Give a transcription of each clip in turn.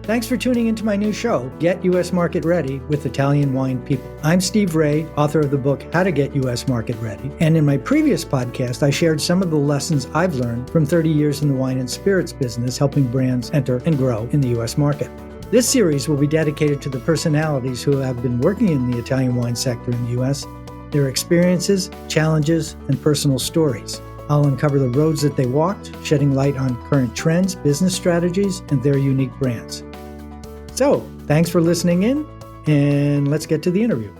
Thanks for tuning into my new show, Get U.S. Market Ready with Italian Wine People. I'm Steve Raye, author of the book, How to Get U.S. Market Ready. And in my previous podcast, I shared some of the lessons I've learned from 30 years in the wine and spirits business, helping brands enter and grow in the U.S. market. This series will be dedicated to the personalities who have been working in the Italian wine sector in the U.S., their experiences, challenges, and personal stories. I'll uncover the roads that they walked, shedding light on current trends, business strategies, and their unique brands. So, thanks for listening in, and let's get to the interview.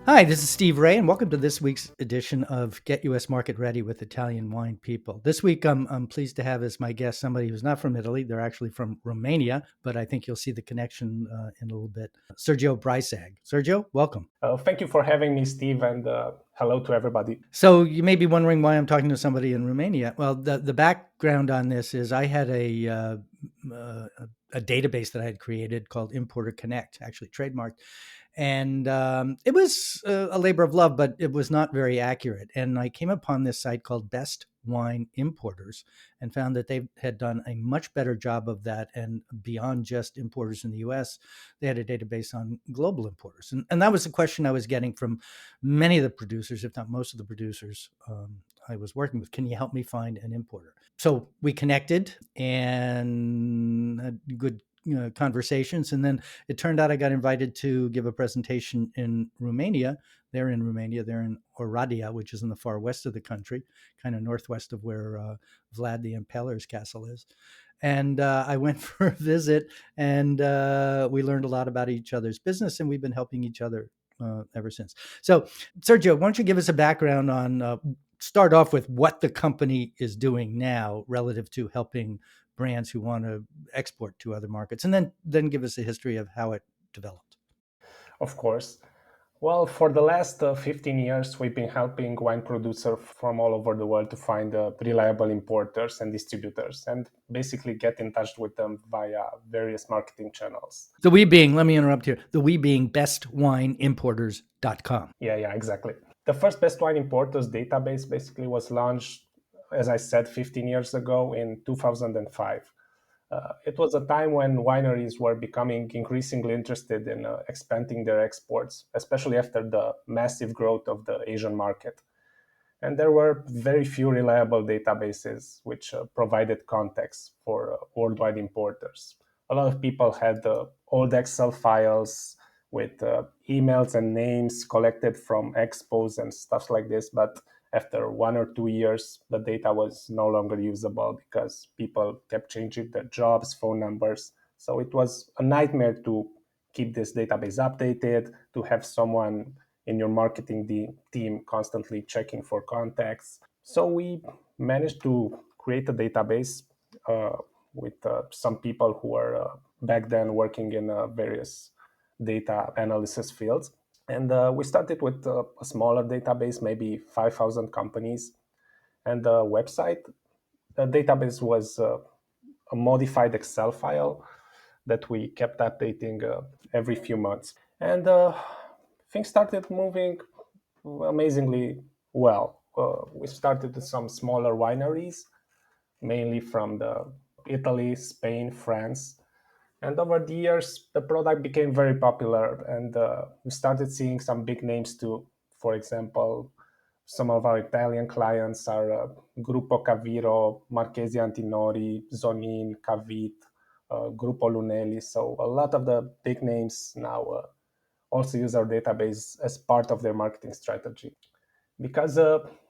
Hi, this is Steve Raye, and welcome to this week's edition of Get U.S. Market Ready with Italian Wine People. This week, I'm pleased to have as my guest somebody who's not from Italy. They're actually from Romania, but I think you'll see the connection in a little bit. Sergiu Briceag. Sergio, welcome. Thank you for having me, Steve, and hello to everybody. So you may be wondering why I'm talking to somebody in Romania. Well, the background on this is I had a database that I had created called Importer Connect, actually trademarked. And it was a labor of love, but it was not very accurate. And I came upon this site called BestWineImporters and found that they had done a much better job of that. And beyond just importers in the US, they had a database on global importers. And that was the question I was getting from many of the producers, if not most of the producers I was working with. Can you help me find an importer? So we connected and had good conversations. And then it turned out I got invited to give a presentation in Romania. They're in Romania. They're in Oradea, which is in the far west of the country, kind of northwest of where Vlad the Impaler's castle is. And I went for a visit, and we learned a lot about each other's business, and we've been helping each other ever since. So, Sergio, why don't you give us a background on, start off with what the company is doing now relative to helping brands who want to export to other markets, and then give us a history of how it developed. Of course. Well, for the last 15 years, we've been helping wine producers from all over the world to find reliable importers and distributors and basically get in touch with them via various marketing channels. The we being, let me interrupt here, the we being bestwineimporters.com. Yeah, exactly. The first Best Wine Importers database basically was launched, as I said, 15 years ago in 2005. It was a time when wineries were becoming increasingly interested in expanding their exports, especially after the massive growth of the Asian market. And there were very few reliable databases which provided context for worldwide importers. A lot of people had old Excel files with emails and names collected from expos and stuff like this, but after 1 or 2 years, the data was no longer usable because people kept changing their jobs, phone numbers. So it was a nightmare to keep this database updated, to have someone in your marketing team constantly checking for contacts. So we managed to create a database with some people who were back then working in various data analysis fields. And we started with a smaller database, maybe 5,000 companies. And the website, the database was a modified Excel file that we kept updating every few months. And things started moving amazingly well. We started with some smaller wineries, mainly from Italy, Spain, France. And over the years, the product became very popular, and we started seeing some big names too. For example, some of our Italian clients are Gruppo Caviro, Marchesi Antinori, Zonin, Cavit, Gruppo Lunelli. So a lot of the big names now also use our database as part of their marketing strategy. Because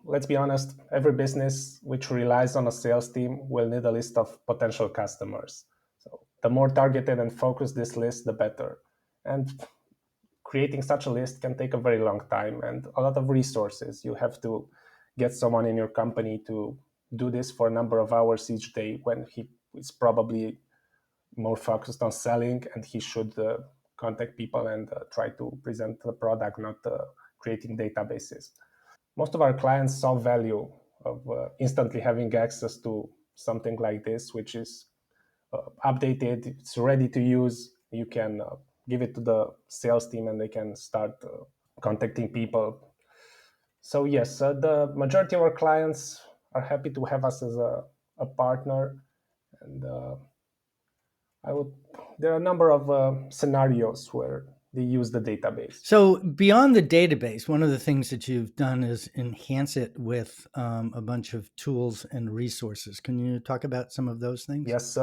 let's be honest, every business which relies on a sales team will need a list of potential customers. So the more targeted and focused this list, the better. And creating such a list can take a very long time and a lot of resources. You have to get someone in your company to do this for a number of hours each day when he is probably more focused on selling, and he should contact people and try to present the product, not creating databases. Most of our clients saw value of instantly having access to something like this, which is updated, it's ready to use. You can give it to the sales team and they can start contacting people. So yes, the majority of our clients are happy to have us as a partner. And I would. There are a number of scenarios where they use the database. So beyond the database, one of the things that you've done is enhance it with a bunch of tools and resources. Can you talk about some of those things? Yes,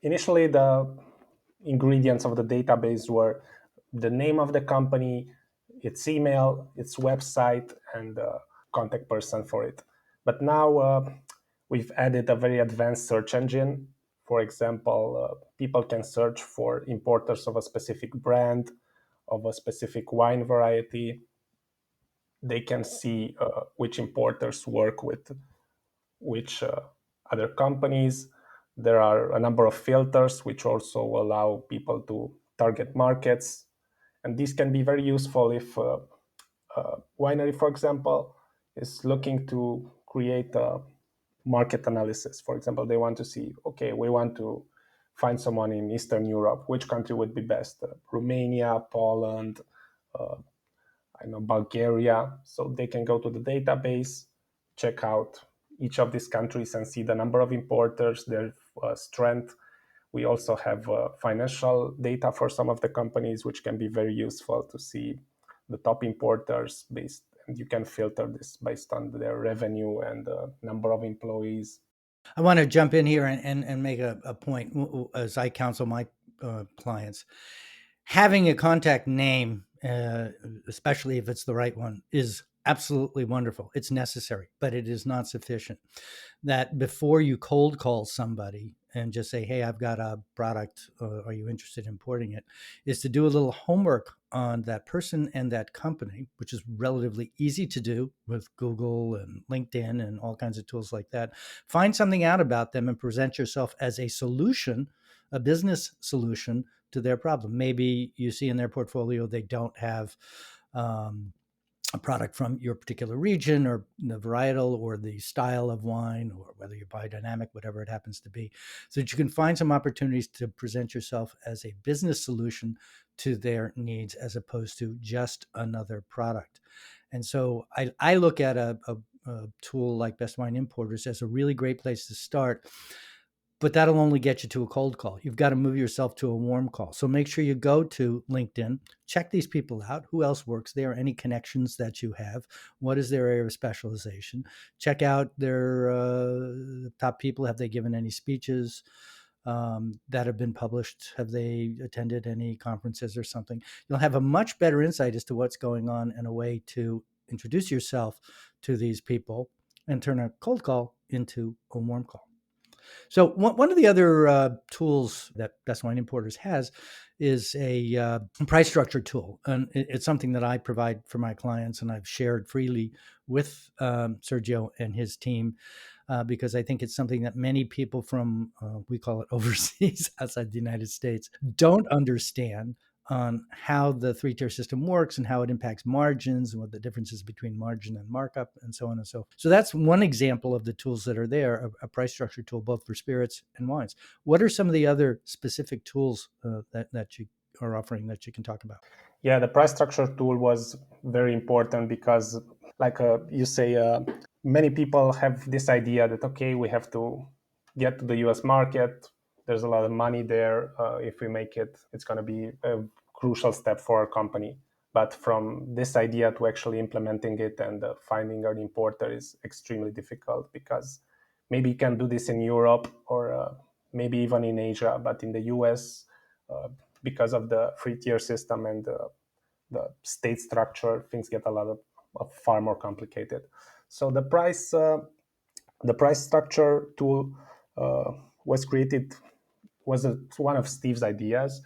initially the ingredients of the database were the name of the company, its email, its website, and contact person for it. But now we've added a very advanced search engine. For example, people can search for importers of a specific brand, of a specific wine variety. They can see which importers work with which other companies. There are a number of filters which also allow people to target markets. And these can be very useful if a winery, for example, is looking to create a market analysis. For example, they want to see, okay, we want to find someone in Eastern Europe. Which country would be best? Romania, Poland, I know Bulgaria. So they can go to the database, check out each of these countries and see the number of importers, their strength. We also have financial data for some of the companies, which can be very useful to see the top importers based, and you can filter this based on their revenue and the number of employees. I want to jump in here and make a point as I counsel my clients. Having a contact name, especially if it's the right one, is absolutely wonderful. It's necessary, but it is not sufficient. That before you cold call somebody and just say, "Hey, I've got a product. Are you interested in importing it?" is to do a little homework on that person and that company, which is relatively easy to do with Google and LinkedIn and all kinds of tools like that. Find something out about them and present yourself as a solution, a business solution to their problem. Maybe you see in their portfolio they don't have um, a product from your particular region or the varietal or the style of wine or whether you're biodynamic, whatever it happens to be, so that you can find some opportunities to present yourself as a business solution to their needs as opposed to just another product. And so I look at a tool like Best Wine Importers as a really great place to start, but that'll only get you to a cold call. You've got to move yourself to a warm call. So make sure you go to LinkedIn, check these people out. Who else works there? Any connections that you have? What is their area of specialization? Check out their top people. Have they given any speeches that have been published? Have they attended any conferences or something? You'll have a much better insight as to what's going on and a way to introduce yourself to these people and turn a cold call into a warm call. So one of the other tools that Best Wine Importers has is a price structure tool, and it's something that I provide for my clients, and I've shared freely with Sergio and his team because I think it's something that many people from we call it overseas, outside the United States, don't understand on how the three-tier system works and how it impacts margins and what the differences between margin and markup and so on and so forth. So that's one example of the tools that are there, a price structure tool both for spirits and wines. What are some of the other specific tools that you are offering that you can talk about? Yeah, the price structure tool was very important because, like you say, many people have this idea that, okay, we have to get to the US market. There's a lot of money there. If we make it, it's going to be a crucial step for our company. But from this idea to actually implementing it and finding an importer is extremely difficult because maybe you can do this in Europe or maybe even in Asia, but in the US, because of the free tier system and the state structure, things get a lot of far more complicated. So the price structure tool uh, was created was one of Steve's ideas.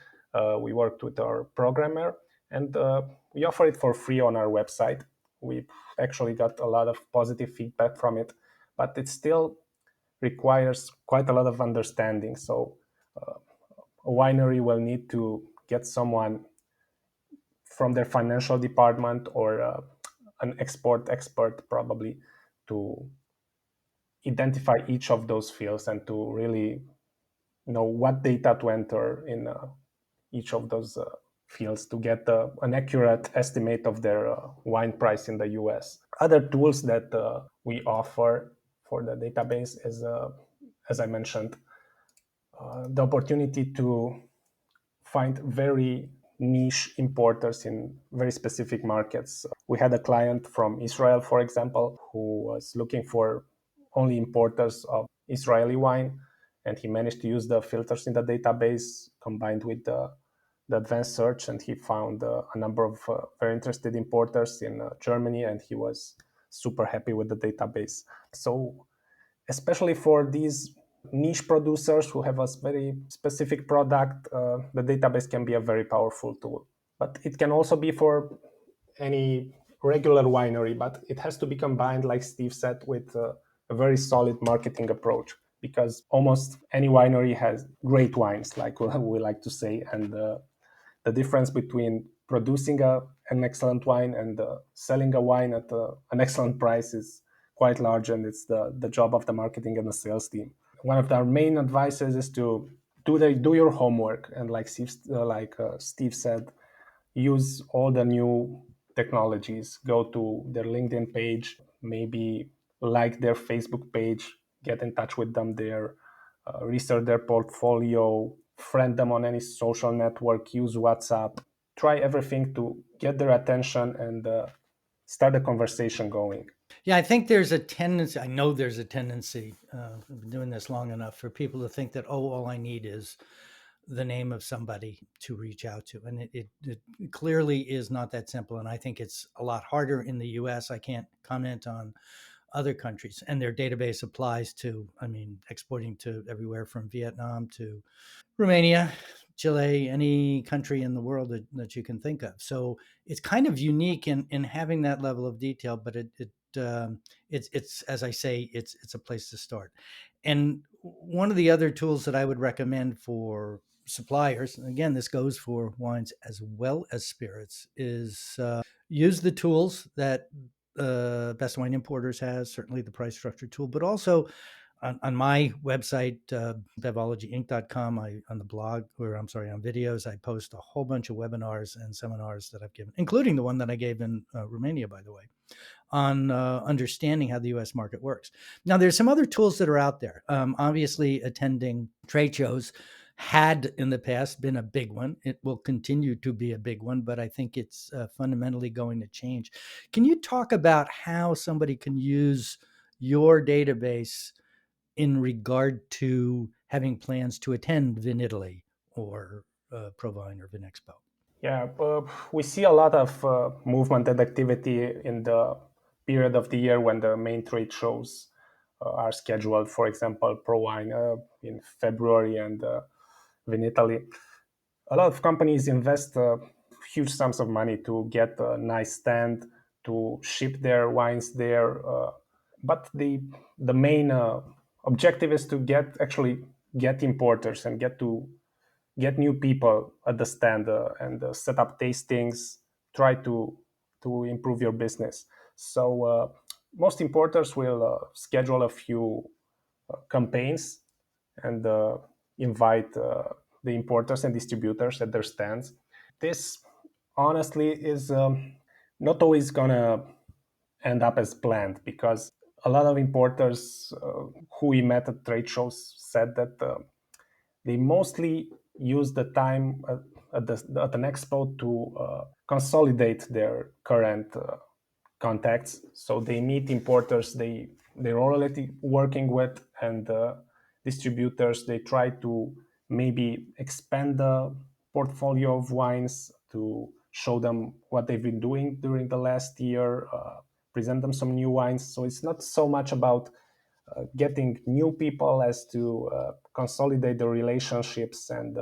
We worked with our programmer and we offer it for free on our website. We actually got a lot of positive feedback from it, but it still requires quite a lot of understanding. So a winery will need to get someone from their financial department or an export expert probably to identify each of those fields and to really know what data to enter in each of those fields to get an accurate estimate of their wine price in the US. Other tools that we offer for the database is, as I mentioned, the opportunity to find very niche importers in very specific markets. We had a client from Israel, for example, who was looking for only importers of Israeli wine, and he managed to use the filters in the database combined with the advanced search, and he found a number of very interested importers in Germany, and he was super happy with the database. So especially for these niche producers who have a very specific product, the database can be a very powerful tool. But it can also be for any regular winery, but it has to be combined, like Steve said, with a very solid marketing approach, because almost any winery has great wines, like we like to say, and the difference between producing an excellent wine and selling a wine at an excellent price is quite large, and it's the job of the marketing and the sales team. One of our main advices is to do your homework, and Steve said, use all the new technologies. Go to their LinkedIn page, maybe like their Facebook page, get in touch with them there, research their portfolio, friend them on any social network, use WhatsApp. Try everything to get their attention and start a conversation going. Yeah, I think there's a tendency. I know there's a tendency. I've been doing this long enough for people to think that, oh, all I need is the name of somebody to reach out to, and it clearly is not that simple. And I think it's a lot harder in the U.S. I can't comment on other countries, and their database applies to, I mean, exporting to everywhere from Vietnam to Romania, Chile, any country in the world that you can think of. So it's kind of unique in having that level of detail, but it's as I say, it's a place to start. And one of the other tools that I would recommend for suppliers, and again, this goes for wines as well as spirits, is use the tools that Best Wine Importers has, certainly the price structure tool, but also on my website, bevologyinc.com, on the blog, or I'm sorry, on videos, I post a whole bunch of webinars and seminars that I've given, including the one that I gave in Romania, by the way, on understanding how the U.S. market works. Now, there's some other tools that are out there. Obviously, attending trade shows had in the past been a big one. It will continue to be a big one, but I think it's fundamentally going to change. Can you talk about how somebody can use your database in regard to having plans to attend VinItaly or Provine or Vinexpo? Yeah, we see a lot of movement and activity in the period of the year when the main trade shows are scheduled. For example, ProWine in February and Vinitaly. A lot of companies invest huge sums of money to get a nice stand, to ship their wines there. But the main objective is to get importers and get new people at the stand and set up tastings, try to improve your business. So most importers will schedule a few campaigns and invite the importers and distributors at their stands. This honestly is not always gonna end up as planned, because a lot of importers who we met at trade shows said that they mostly use the time at an expo to consolidate their current contacts. So they meet importers they're already working with, and distributors. They try to maybe expand the portfolio of wines to show them what they've been doing during the last year, present them some new wines. So it's not so much about getting new people as to consolidate the relationships and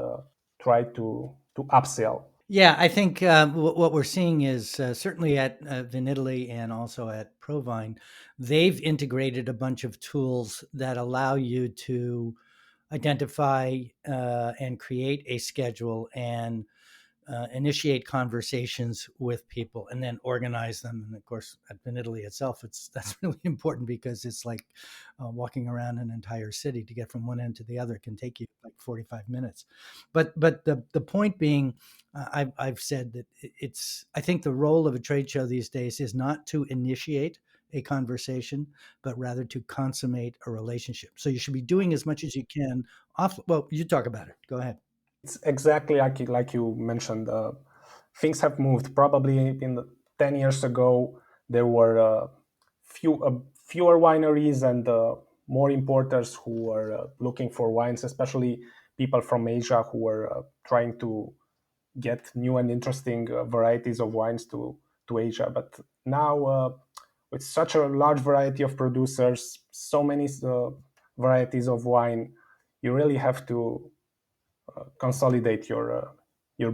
try to upsell. Yeah, I think what we're seeing is certainly at Vinitaly and also at Provine, they've integrated a bunch of tools that allow you to identify and create a schedule and initiate conversations with people and then organize them. And of course, at Italy itself, that's really important because it's like walking around an entire city. To get from one end to the other can take you like 45 minutes. But the point being, I've said that it's, I think the role of a trade show these days is not to initiate a conversation, but rather to consummate a relationship. So you should be doing as much as you can off. Well, you talk about it. Go ahead. It's exactly like you mentioned. Things have moved. Probably in 10 years ago, there were fewer wineries and more importers who were looking for wines, especially people from Asia who were trying to get new and interesting varieties of wines to Asia. But now, with such a large variety of producers, so many varieties of wine, you really have to consolidate your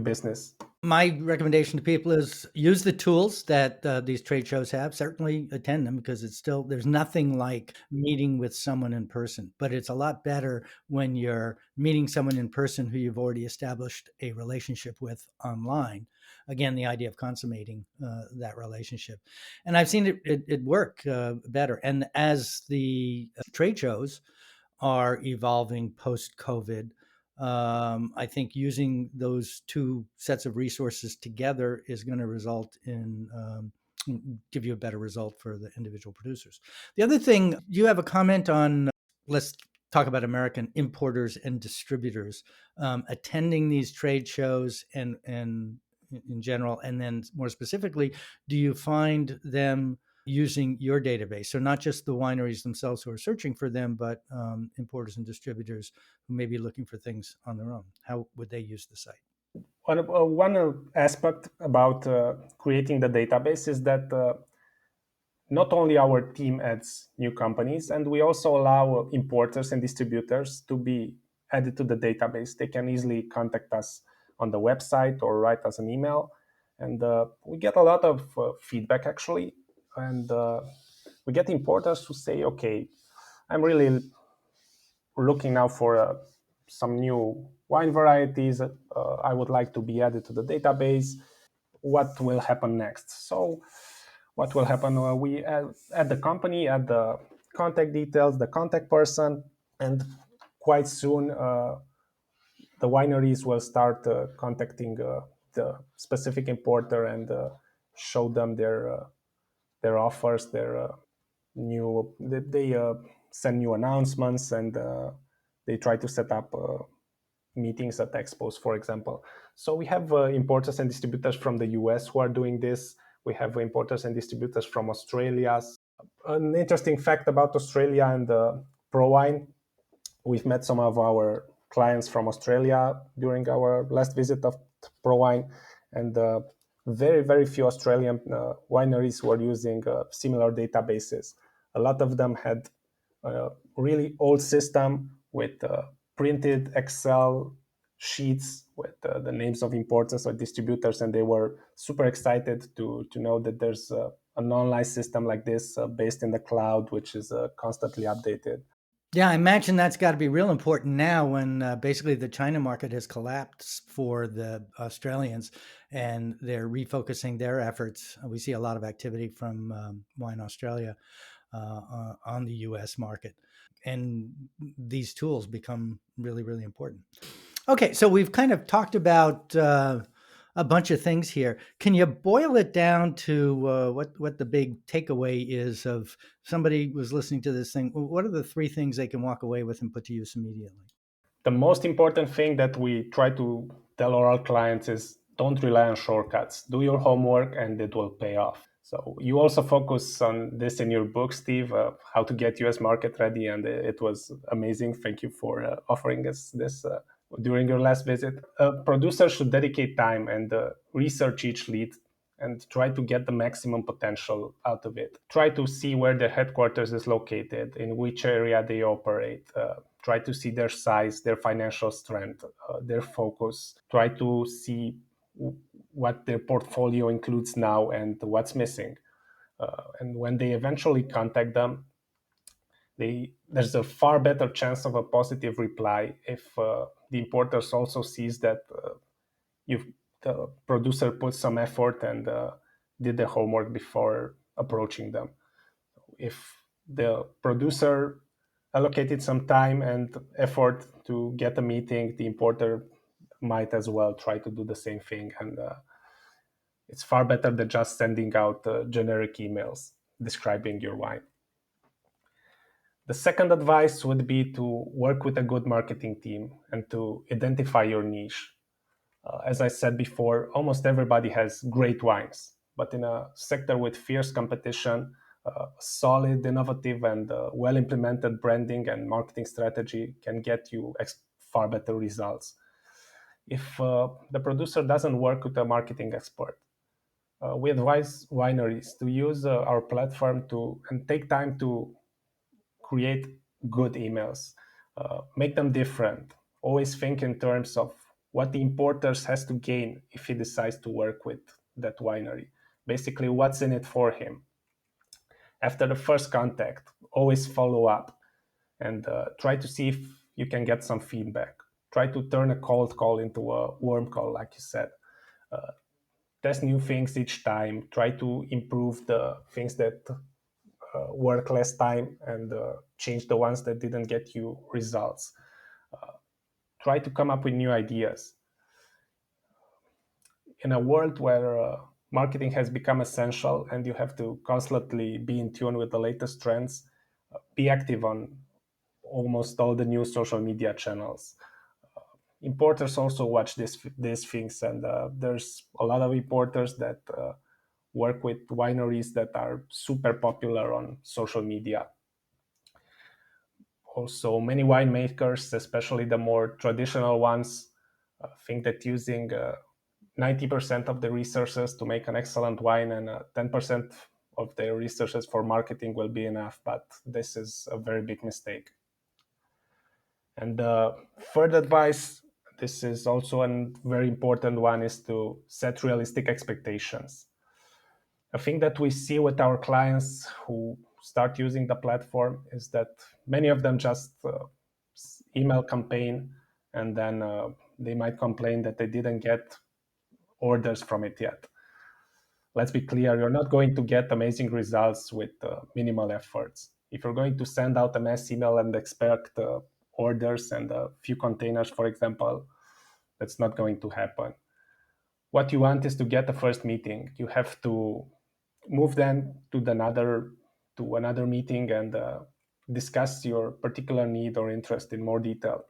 business. My recommendation to people is use the tools that these trade shows have. Certainly attend them because it's still, there's nothing like meeting with someone in person, but it's a lot better when you're meeting someone in person who you've already established a relationship with online. Again, the idea of consummating that relationship. And I've seen it work better. And as the trade shows are evolving post COVID, I think using those two sets of resources together is going to result in give you a better result for the individual producers. The other thing, you have a comment on, let's talk about American importers and distributors attending these trade shows and in general, and then more specifically, do you find them using your database? So not just the wineries themselves who are searching for them, but importers and distributors who may be looking for things on their own. How would they use the site? One aspect about creating the database is that not only our team adds new companies, and we also allow importers and distributors to be added to the database. They can easily contact us on the website or write us an email, and we get a lot of feedback actually. And we get importers who say, "Okay, I'm really looking now for some new wine varieties. I would like to be added to the database. What will happen next?" So what will happen? We add the company, add the contact details, the contact person, and quite soon the wineries will start contacting the specific importer and show them their offers, their new. They send new announcements and they try to set up meetings at expos, for example. So we have importers and distributors from the US who are doing this. We have importers and distributors from Australia. An interesting fact about Australia and pro wine, we've met some of our clients from Australia during our last visit of pro wine, and very, very few Australian wineries were using similar databases. A lot of them had a really old system with printed Excel sheets with the names of importers or distributors, and they were super excited to know that there's an online system like this based in the cloud, which is constantly updated. Yeah, I imagine that's got to be real important now when basically the China market has collapsed for the Australians and they're refocusing their efforts. We see a lot of activity from Wine Australia on the US market. And these tools become really, really important. Okay, so we've kind of talked about a bunch of things here. Can you boil it down to what the big takeaway is of somebody was listening to this thing? What are the three things they can walk away with and put to use immediately? The most important thing that we try to tell our clients is don't rely on shortcuts. Do your homework and it will pay off. So you also focus on this in your book, Steve, how to get US market ready. And it was amazing. Thank you for offering us this during your last visit. Producers should dedicate time and research each lead and try to get the maximum potential out of it. Try to see where their headquarters is located, in which area they operate. Try to see their size, their financial strength, their focus. Try to see what their portfolio includes now and what's missing. And when they eventually contact them, there's a far better chance of a positive reply if the importers also sees that the producer put some effort and did the homework before approaching them. If the producer allocated some time and effort to get a meeting, the importer might as well try to do the same thing. And it's far better than just sending out generic emails. describing your wine. The second advice would be to work with a good marketing team and to identify your niche. As I said before, almost everybody has great wines, but in a sector with fierce competition, solid, innovative, and well implemented branding and marketing strategy can get you far better results. If the producer doesn't work with a marketing expert, we advise wineries to use our platform to and take time to create good emails, make them different. Always think in terms of what the importers has to gain if he decides to work with that winery. Basically, what's in it for him. After the first contact, always follow up and try to see if you can get some feedback. Try to turn a cold call into a warm call, like you said. Test new things each time. Try to improve the things that work less time and change the ones that didn't get you results. Try to come up with new ideas. In a world where marketing has become essential and you have to constantly be in tune with the latest trends, be active on almost all the new social media channels. Importers also watch these things, and there's a lot of importers that work with wineries that are super popular on social media. Also, many winemakers, especially the more traditional ones, think that using 90% of the resources to make an excellent wine and 10% of their resources for marketing will be enough. But this is a very big mistake. And the third advice, this is also a very important one, is to set realistic expectations. A thing that we see with our clients who start using the platform is that many of them just email campaign, and then they might complain that they didn't get orders from it yet. Let's be clear, you're not going to get amazing results with minimal efforts. If you're going to send out a mass email and expect orders and a few containers, for example, that's not going to happen. What you want is to get the first meeting. You have to move then to another meeting and discuss your particular need or interest in more detail.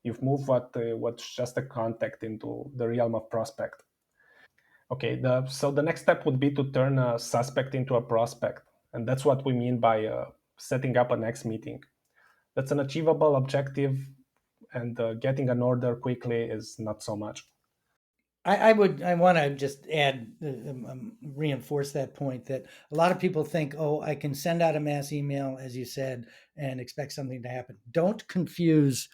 You've moved what's just a contact into the realm of prospect. Okay, so the next step would be to turn a suspect into a prospect, and that's what we mean by setting up a next meeting. That's an achievable objective, and getting an order quickly is not so much. I want to just add, reinforce that point that a lot of people think, oh, I can send out a mass email, as you said, and expect something to happen. Don't confuse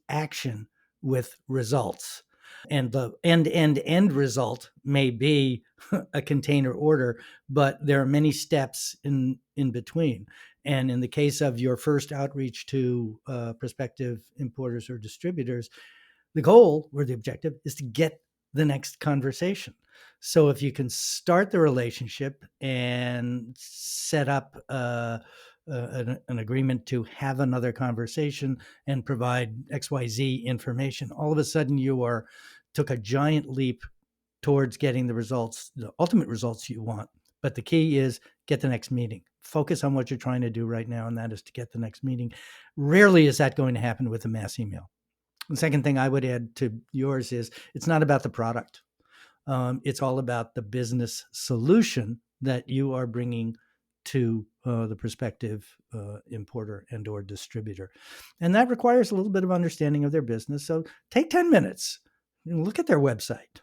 action with results. And the end result may be a container order, but there are many steps in between. And in the case of your first outreach to prospective importers or distributors, the goal or the objective is to get the next conversation. So if you can start the relationship and set up an agreement to have another conversation and provide XYZ information, all of a sudden you are took a giant leap towards getting the results, the ultimate results you want. But the key is get the next meeting. Focus on what you're trying to do right now, and that is to get the next meeting. Rarely is that going to happen with a mass email. The second thing I would add to yours is it's not about the product. It's all about the business solution that you are bringing to the prospective importer and or distributor. And that requires a little bit of understanding of their business. So take 10 minutes, look at their website,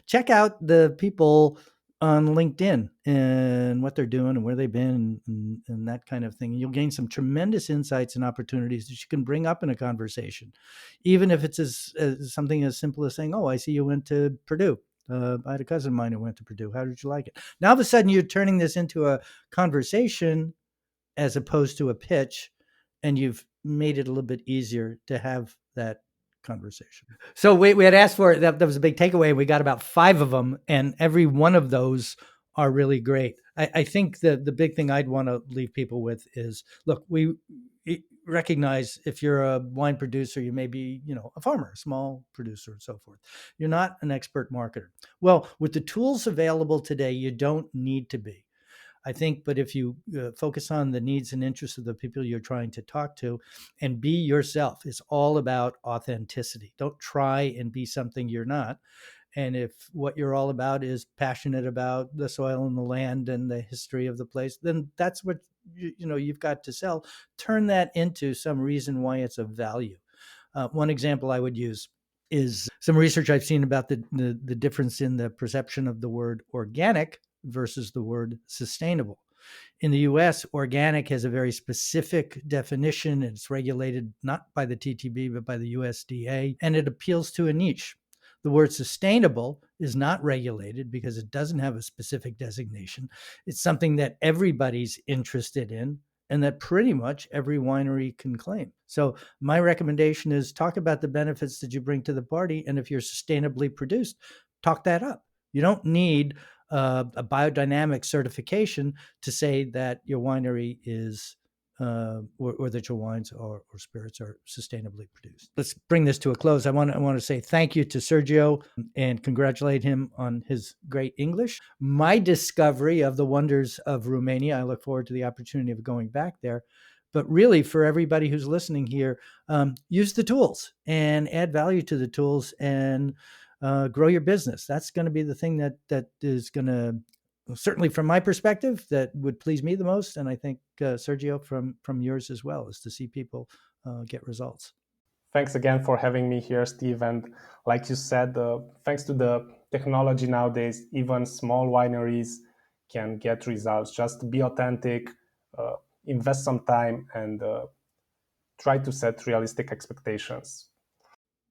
check out the people on LinkedIn and what they're doing and where they've been and that kind of thing. You'll gain some tremendous insights and opportunities that you can bring up in a conversation, even if it's as something as simple as saying, "Oh, I see you went to Purdue. I had a cousin of mine who went to Purdue. How did you like it?" Now, all of a sudden, you're turning this into a conversation as opposed to a pitch, and you've made it a little bit easier to have that conversation. So we had asked for it. That was a big takeaway. We got about 5 of them, and every one of those are really great. I think the big thing I'd want to leave people with is, look, we recognize if you're a wine producer, you may be, a farmer, a small producer, and so forth. You're not an expert marketer. Well, with the tools available today, you don't need to be. I think, but if you focus on the needs and interests of the people you're trying to talk to and be yourself, it's all about authenticity. Don't try and be something you're not. And if what you're all about is passionate about the soil and the land and the history of the place, then that's what you've got to sell. Turn that into some reason why it's of value. One example I would use is some research I've seen about the difference in the perception of the word organic versus the word sustainable. In the US, organic has a very specific definition. It's regulated not by the TTB, but by the USDA, and it appeals to a niche. The word sustainable is not regulated because it doesn't have a specific designation. It's something that everybody's interested in and that pretty much every winery can claim. So my recommendation is talk about the benefits that you bring to the party. And if you're sustainably produced, talk that up. You don't need a biodynamic certification to say that your winery is or that your wines or spirits are sustainably produced. Let's bring this to a close. I want to say thank you to Sergio and congratulate him on his great English. My discovery of the wonders of Romania, I look forward to the opportunity of going back there. But really, for everybody who's listening here, use the tools and add value to the tools and grow your business. That's going to be the thing that is going to, certainly from my perspective, that would please me the most. And I think Sergio, from yours as well, is to see people get results. Thanks again for having me here, Steve. And like you said, thanks to the technology nowadays, even small wineries can get results. Just be authentic, invest some time, and try to set realistic expectations.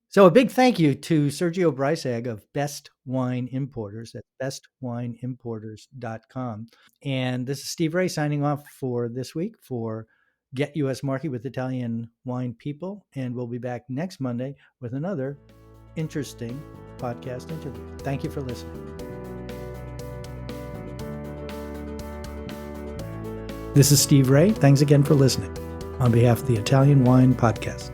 So a big thank you to Sergiu Briceag of Best Wine Importers at bestwineimporters.com. And this is Steve Raye signing off for this week for Get US Market with Italian Wine People. And we'll be back next Monday with another interesting podcast interview. Thank you for listening. This is Steve Raye. Thanks again for listening on behalf of the Italian Wine Podcast.